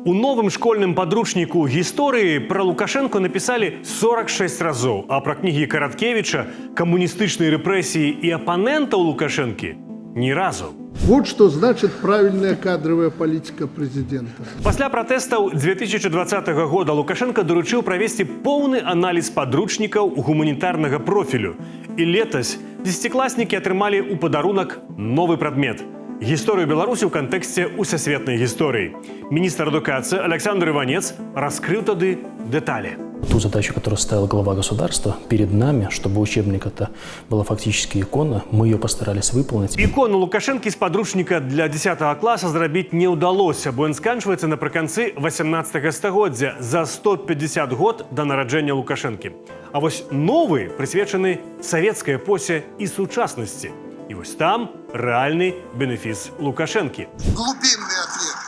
У новым школьным падручніку гісторыі пра Лукашенко напісалі 46 разоў, а пра кнігі Караткевіча, камуністычныя рэпрэсіі і апанентаў Лукашэнкі ні разу. Вот что значит правильная кадровая политика президента. Пасля пратэстаў 2020 года Лукашенко даручыў правесці поўны аналіз падручнікаў гуманітарнага профілю. І летась дзесяцікласнікі атрымалі ў падарунак новы прадмет – гісторыю Беларусі ў кантэксце усесветнай гісторыі. Міністр адукацыі Александр Иванец раскрыў тады дэталі. Ту задачу, которую ставил глава государства перед нами, чтобы учебник это была фактически икона, мы ее постарались выполнить. Икону Лукашенко из подручника для 10 класса зрабіць не ўдалося, бо ён сканчваецца напрыканцы 18 стагоддзя, за 150 год до нараджэння Лукашэнкі. А вось новы прысвечаны савецкай эпосе і сучаснасці. І вось там рэальны бенефіс Лукашэнкі. Глубинный ответ.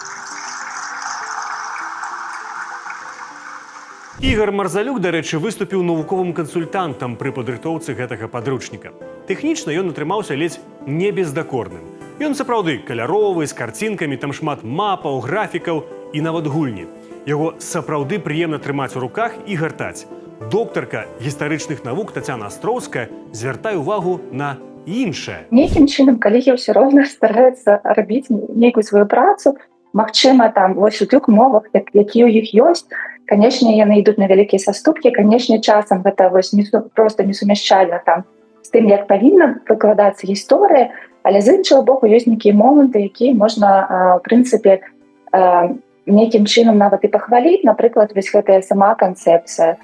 Ігор Марзалюк, дарэчы, выступіў навуковым кансультантам пры падрыхтоўцы гэтага падручніка. Тэхнічна ён атрымаўся ледзь не бездакорным. Ён сапраўды каляровы, з карцінкамі, там шмат мапаў, графікаў і нават гульні. Яго сапраўды прыемна трымаць у руках і гартаць. Доктарка гістарычных навук Тацяна Астроўская звяртае ўвагу на іншае. Нейкім чынам калегі ўсё роўна стараюцца рабіць нейкую сваю працу. Магчыма, там вось у тых умовах, якія ў іх ёсць, канешне, яны ідуць на вялікія саступкі, канешне, часам гэта вось проста несумяшчальна там з тым, як павінна выкладацца гісторыя, але з іншага боку ёсць нейкія моманты, якія можна, в прынцыпе, нейкім чынам нават і пахваліць. Напрыклад, вось гэтая сама канцэпцыя,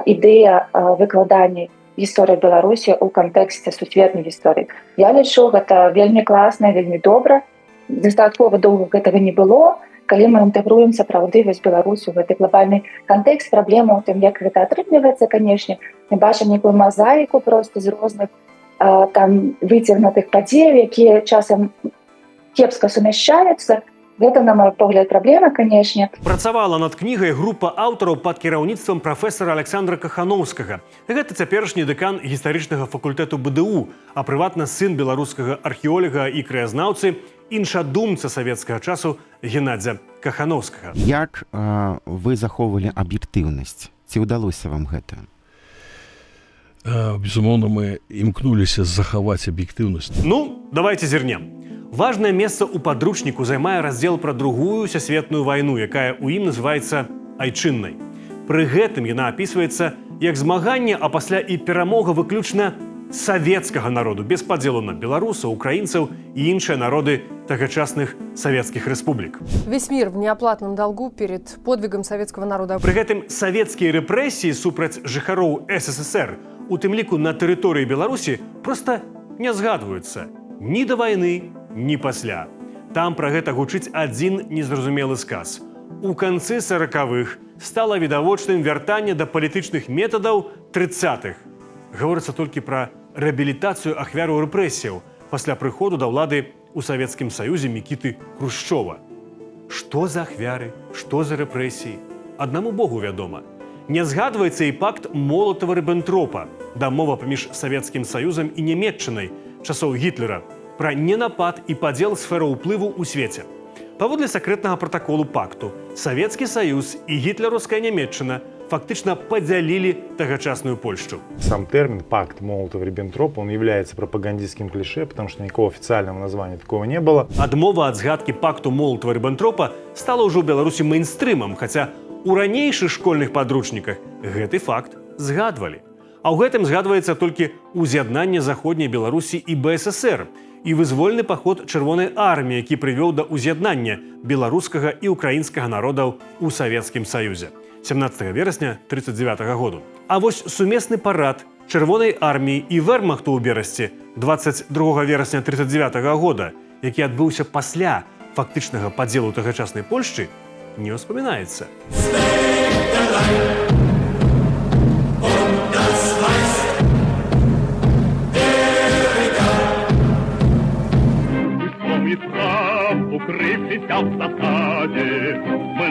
ідэя выкладання гісторыі Беларусі ў кантэксце сусветнай гісторыі. Я лічу, гэта вельмі класна, вельмі добра. Дастаткова доўга гэтага не было. Калі мы інтэгруем сапраўды вось Беларусю ў гэты глобальны кантэкст, праблема ў тым, як гэта атрымліваецца, канешне, мы бачым некую мазаіку проста з розных там выцягнутых падзеяў, якія часам кепска сумяшчаюцца. Гэта, на мой погляд, праблема, канешне. Працавала над кнігай група аўтараў пад кіраўніцтвам прафесара Александра Кахановскага. Гэта цяперашні дэкан гістарычнага факультэту БДУ, а прыватна сын беларускага археолага і краязнаўцы, іншадумца савецкага часу Геннадзя Кахановскага. Як вы захоўвалі аб'ектыўнасць? Ці ўдалося вам гэта? Безумоўна, мы імкнуліся захаваць аб'ектыўнасць. Ну, давайте зірнем. Важнае месца ў падручніку займае раздзел пра другую сусветную вайну, якая ў ім называецца айчыннай. Пры гэтым яна апісваецца як змаганне, а пасля і перамога выключна савецкага народу, без падзелу на беларусаў, украінцаў і іншыя народы тагачасных савецкіх рэспублік. Весь мир в неоплатном долгу перед подвигом советского народа. Пры гэтым савецкія рэпрэсіі супраць жыхароў СССР, у тым ліку на тэрыторыі Беларусі, проста не згадваюцца ні да вайны, ні пасля. Там пра гэта гучыць адзін незразумелы сказ. У канцы 40-х стала відавочным вяртанне да палітычных метадаў 30-х. Гаворыцца толькі пра рэабілітацыю ахвяраў рэпрэсіяў пасля прыходу да ўлады ў Савецкім Саюзе Мікіты Хрушчова. Што за ахвяры, што за рэпрэсіі? Аднаму Богу вядома. Не згадваецца і пакт Молатава-Ріббентропа, дамова паміж Савецкім Саюзам і Нямецчынай часоў Гітлера, пра ненапад і падзел сфераў уплыву ў свеце. Паводле сакрэтнага пратаколу пакту, Савецкі Саюз і гітлераўская Нямецчына фактично подзялили тагачасную Польшу. Сам термин «пакт Молотова-Риббентропа» он является пропагандистским клише, потому что никакого официального названия такого не было. Адмова ад згадкі пакту Молотова-Риббентропа стала ўжо ў Беларусі мейнстрымам, хаця у ранейшых школьных падручніках гэты факт згадвалі. А ў гэтым згадваецца толькі уз'яднанне заходняй Беларусі і БССР і вызвольны паход Чырвонай арміі, які прывёў да ўз'яднання беларускага і украінскага народаў у Савецкім Саюзе 17 верасня 1939 году. А вось сумесны парад Чырвонай арміі і вермахту ў Берасці 22 верасня 1939 года, які адбыўся пасля фактычнага падзелу тагачаснай Польшчы, не ўспамінаецца. Укрывшись в засаде, мы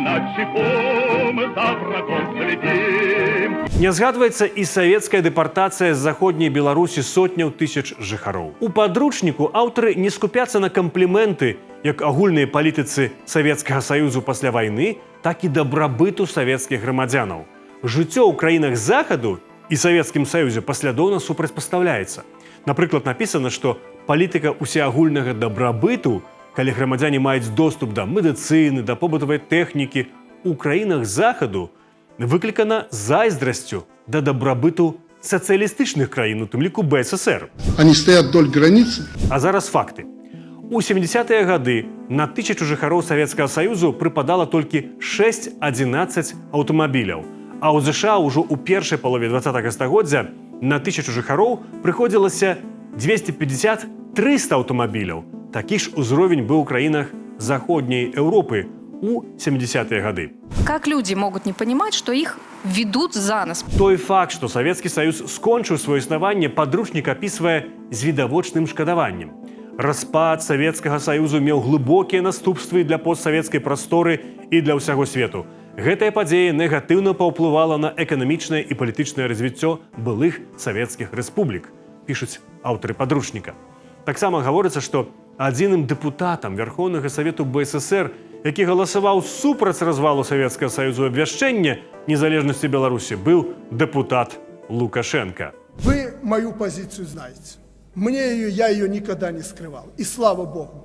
Не згадваецца і савецкая дэпартацыя з заходняй Беларусі сотняў тысяч жыхароў. У падручніку аўтары не скупяцца на кампліменты як агульнай палітыцы Савецкага Саюзу пасля вайны, так і дабрабыту савецкіх грамадзянаў. Жыццё ў краінах захаду і Савецкім Саюзе паслядоўна супрацьпастаўляецца. Напрыклад, напісана, што палітыка усеагульнага дабрабыту, калі грамадзяне маюць доступ да медыцыны, да побытавай тэхнікі, у краінах захаду выклікана зайздрасцю да дабрабыту сацыялістычных краін, у тым ліку БССР. Они стоят вдоль границы. А зараз факты. У 70-е гады на 1000 жыхароў Савецкага Саюзу прыпадала толькі 6-11 аўтамабіляў, а ў ЗША ўжо ў першай палове 20-го стагоддзя на 1000 жыхароў прыходзілася 250-300 аўтамабіляў. Такі ж узровень быў у краінах заходняй Еўропы у 70-е гады. Как люди могут не понимать, что их ведут за нос? Той факт, што Савецкі Саюз скончыў сваё існаванне, падручнік апісвае з відавочным шкадаваннем. Распад Савецкага Саюзу меў глыбокія наступствы для постсавецкай прасторы і для ўсяго свету. Гэтая падзея негатыўна паўплывала на эканамічнае і палітычнае развіццё былых савецкіх рэспублік, пішуць аўтары падручніка. Таксама гаворыцца, што адзіным дэпутатам Верхоўнага Савету БССР, які галасаваў супраць развалу Савецкага Саюзу абвяшчэння незалежнасці Беларусі, быў дэпутат Лукашенко. Вы мою позицию знаете. Я ее никогда не скрывал. И слава Богу,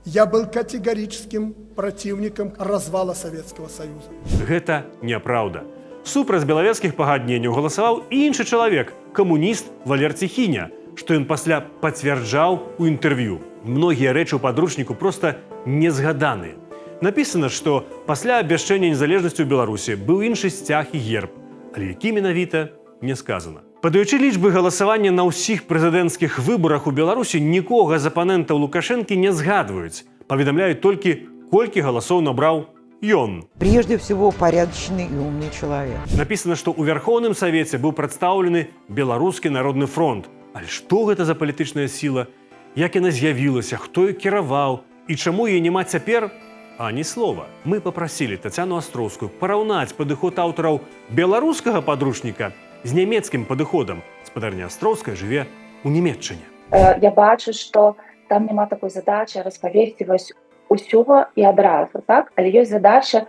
я был категорическим противником развала Советского Союза. Гэта няпраўда. Супраць белавецкіх пагадненняў галасаваў іншы чалавек, камуніст Валер Ціхіня, што ён пасля пацвярджаў у інтэрв'ю. Многія рэчы ў падручніку проста незгаданыя. Напісана, што пасля абвяшчэння незалежнасці ў Беларусі быў іншы сцяг і герб, але які менавіта, не сказана. Падаючы лічбы галасавання на ўсіх прэзідэнцкіх выбарах у Беларусі, нікога з апанентаў Лукашэнкі не згадваюць. Паведамляюць толькі, колькі галасоў набраў ён. Прежде всего, порядочный и умный человек. Напісана, што ў Верхоўным Савеце быў прадстаўлены Беларускі народны фронт. Але што гэта за палітычная сіла? Як яна з'явілася, хто ёй кіраваў і чаму яе няма цяпер? Ані слова. Мы папрасілі Тацяну Астроўскую параўнаць падыход аўтараў беларускага падручніка з нямецкім падыходам. Спадарня Астроўская жыве ў Нямецчыне. Я бачу, што там няма такой задачы распавесці вось усё і адразу, так? Але ёсць задача,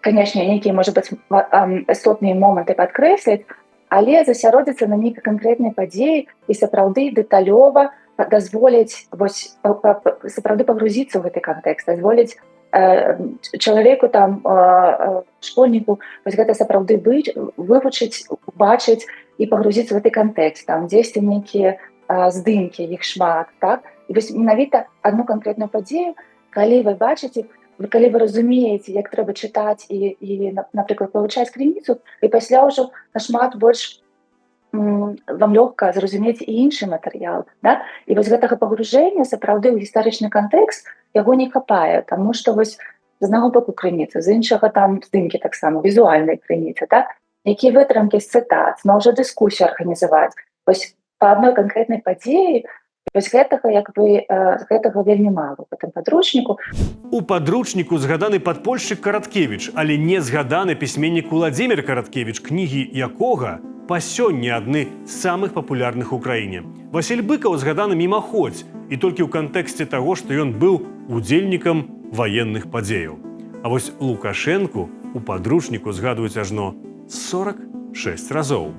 канешне, нейкія, можа быць, істотныя моманты падкрэсліць, але засяродзіцца на нейкай канкрэтнай падзеі і сапраўды дэталёва дазволіць сапраўды пагрузіцца ў гэты кантэкст, дазволіць чалавеку, там, школьніку, вось гэта сапраўды вывучыць, убачыць і пагрузіцца ў гэты кантэкст. Там дзесьці нейкія здымкі, іх шмат, так? І вось менавіта адну канкрэтную падзею, калі вы бачыце, калі вы разумееце, як трэба чытаць і напрыклад, вывучаць крыніцу, і пасля ўжо нашмат больш вам лёгка зразумець і іншы матэрыял. Да? І вось гэтага пагружэння сапраўды ў гістарычны кантэкст яго не хапае, таму што вось з аднаго боку крыніцы, з іншага там здымкі таксама, візуальнай крыніцы, так? Якія вытрымкі з цытат, можа дыскусію арганізаваць. Вось па адной канкрэтнай падзеі, вось гэтага вельмі мала ў гэтым падручніку. У падручніку згаданы падпольшчык Караткевіч, але не згаданы пісьменнік Уладзімір Караткевіч, кнігі якога па сёння адны з самых папулярных у краіне. Васіль Быкаў згаданы мімаходзь і толькі ў кантэксце таго, што ён быў удзельнікам ваенных падзеяў. А вось Лукашэнку у падручніку згадваюць ажно 46 разоў.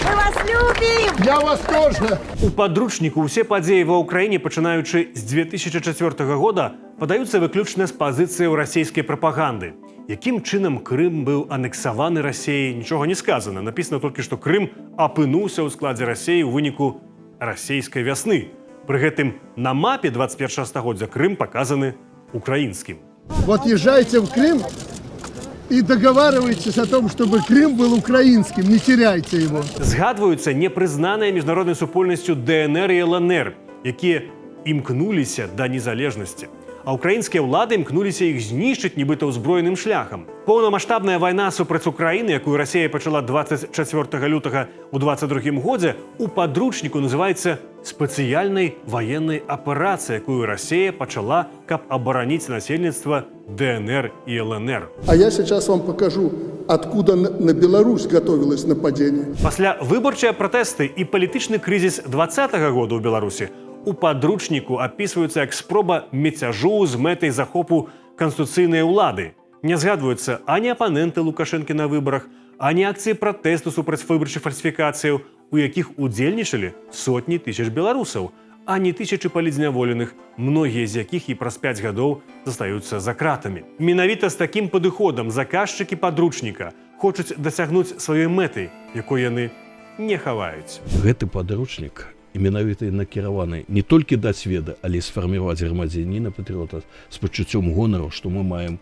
Мы вас любим! Я вас тоже! У падручніку ўсе падзеі ва ўкраіне, пачынаючы з 2004 года, падаюцца выключна з пазіцыяў расійскай прапаганды. Якім чынам Крым быў анексаваны Расіяй, нічога не сказана. Напісана толькі, што Крым апынуўся ў складзе Расіі ў выніку расійскай вясны. Пры гэтым на мапе 21 стагоддзя Крым паказаны украінскім. Вот езжайте в Крым и договаривайтесь о том, чтобы Крым был украинским, не теряйте его. Згадваюцца непрызнаныя міжнароднай супольнасцю ДНР і ЛНР, якія імкнуліся да незалежнасці. а украінскія ўлады імкнуліся іх знішчыць нібыта ўзброеным шляхам. Поўнамаштабная вайна супраць Украіны, якую Расія пачала 24 лютага ў 22 годзе, у падручніку называецца спецыяльнай ваеннай аперацыяй, якую Расія пачала, каб абараніць насельніцтва ДНР и ЛНР. А я сейчас вам покажу, откуда на Беларусь готовилось нападение. Пасля выбарчыя пратэсты і палітычны крызіс 20-го года ў Беларусі у падручніку апісваюцца як спроба мятяжу з мэтай захопу канстытуцыйнай улады. Не згадваюцца ані апаненты Лукашэнкі на выбарах, ані акцыі пратэсту супраць выбарчых фальсіфікацыяў, у якіх удзельнічалі сотні тысяч беларусаў, а не тысячы палітзняволеных, многія з якіх і праз 5 гадоў застаюцца за кратамі. Менавіта з такім падыходам заказчыкі падручніка хочуць дасягнуць сваёй мэты, якой яны не хаваюць. Гэты падручнік і менавіта накіраваны не толькі даць веда, але і сфарміраваць грамадзяніна патрыёта з пачуццём гонару, што мы маем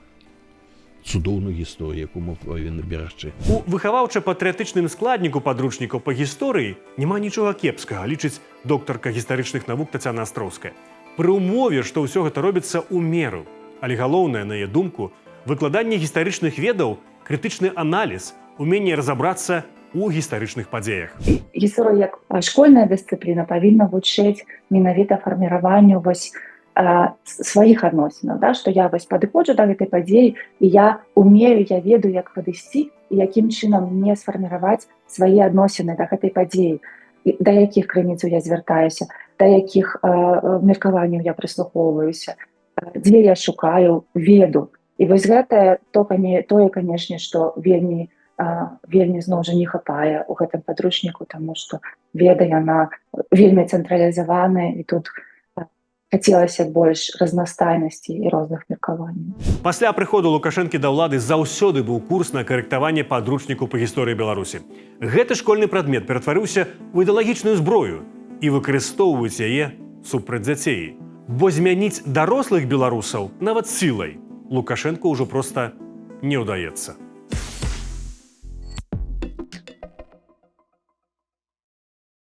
цудоўную гісторыю, якую мы павінны берагчы. У выхаваўча-патрыятычным складніку падручнікаў па гісторыі няма нічога кепскага, лічыць доктарка гістарычных навук Тацяна Астроўская. Пры ўмове, што ўсё гэта робіцца ў меру. Але галоўнае, на яе думку, выкладанне гістарычных ведаў, крытычны аналіз, уменне разабрацца у гістарычных падзеях. Гісторыя як школьная дысцыпліна павінна вучыць менавіта фарміраванню сваіх адносінаў, што я падыходжу да гэтай падзеі і я умею, я ведаю, як падысці і якім чынам мне сфарміраваць свае адносіны да гэтай падзеі, да якіх крыніцаў я звяртаюся, да якіх меркаванняў я прыслухоўваюся, дзе я шукаю веду. І вось гэта тое, канешне, што вельмі зноў жа не хапае ў гэтым падручніку, таму што веда яна вельмі цэнтралізаваная і тут хацелася больш разнастайнасці і розных меркаванняў. Пасля прыходу Лукашэнкі да ўлады заўсёды быў курс на карэктаванне падручніку па гісторыі Беларусі. Гэты школьны прадмет ператварыўся ў ідэалагічную зброю і выкарыстоўваюць яе супраць дзяцей. Бо змяніць дарослых беларусаў нават сілай Лукашэнку ўжо проста не ўдаецца.